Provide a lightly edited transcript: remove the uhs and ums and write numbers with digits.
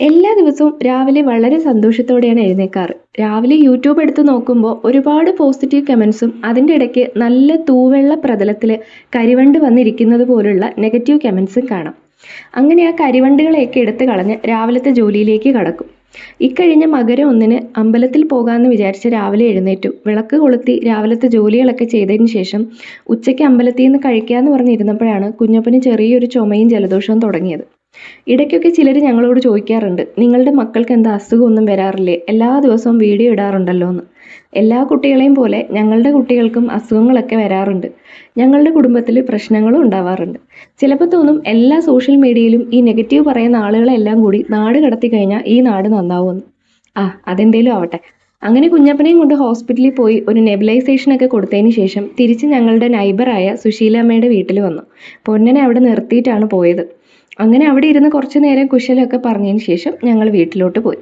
എല്ലാ ദിവസവും രാവിലെ വളരെ സന്തോഷത്തോടെയാണ് എഴുന്നേൽക്കാറ്. രാവിലെ യൂട്യൂബ് എടുത്ത് നോക്കുമ്പോൾ ഒരുപാട് പോസിറ്റീവ് കമൻസും അതിൻ്റെ ഇടയ്ക്ക് നല്ല തൂവെള്ള പ്രതലത്തിൽ കരിവണ്ട് വന്നിരിക്കുന്നത് പോലുള്ള നെഗറ്റീവ് കമൻസും കാണാം. അങ്ങനെ ആ കരിവണ്ടുകളെയൊക്കെ എടുത്ത് കളഞ്ഞ് രാവിലത്തെ ജോലിയിലേക്ക് കടക്കും. ഇക്കഴിഞ്ഞ മകരം 1-ന് അമ്പലത്തിൽ പോകാമെന്ന് വിചാരിച്ച് രാവിലെ എഴുന്നേറ്റു. വിളക്ക് കൊളുത്തി രാവിലത്തെ ജോലികളൊക്കെ ചെയ്തതിന് ശേഷം ഉച്ചയ്ക്ക് അമ്പലത്തിൽ നിന്ന് കഴിക്കാമെന്ന് പറഞ്ഞിരുന്നപ്പോഴാണ് കുഞ്ഞപ്പന് ചെറിയൊരു ചുമയും ജലദോഷവും തുടങ്ങിയത്. ഇടയ്ക്കൊക്കെ ചിലർ ഞങ്ങളോട് ചോദിക്കാറുണ്ട്, നിങ്ങളുടെ മക്കൾക്ക് എന്താ അസുഖമൊന്നും വരാറില്ലേ, എല്ലാ ദിവസവും വീഡിയോ ഇടാറുണ്ടല്ലോ എന്ന്. എല്ലാ കുട്ടികളെയും പോലെ ഞങ്ങളുടെ കുട്ടികൾക്കും അസുഖങ്ങളൊക്കെ വരാറുണ്ട്. ഞങ്ങളുടെ കുടുംബത്തിൽ പ്രശ്നങ്ങളും ഉണ്ടാവാറുണ്ട്. ചിലപ്പോൾ തോന്നും എല്ലാ സോഷ്യൽ മീഡിയയിലും ഈ നെഗറ്റീവ് പറയുന്ന ആളുകളെല്ലാം കൂടി നാട് കടത്തി കഴിഞ്ഞാൽ ഈ നാട് നന്നാവുമെന്ന്. അതെന്തേലും ആവട്ടെ. അങ്ങനെ കുഞ്ഞപ്പനെയും കൊണ്ട് ഹോസ്പിറ്റലിൽ പോയി ഒരു നെബുലൈസേഷൻ ഒക്കെ കൊടുത്തതിന് ശേഷം തിരിച്ച് ഞങ്ങളുടെ നൈബറായ സുശീലാമ്മയുടെ വീട്ടിൽ വന്നു. പൊന്നനെ അവിടെ നിർത്തിയിട്ടാണ് പോയത്. അങ്ങനെ അവിടെ ഇരുന്ന് കുറച്ചു നേരം കുശലമൊക്കെ പറഞ്ഞതിന് ശേഷം ഞങ്ങൾ വീട്ടിലോട്ട് പോയി.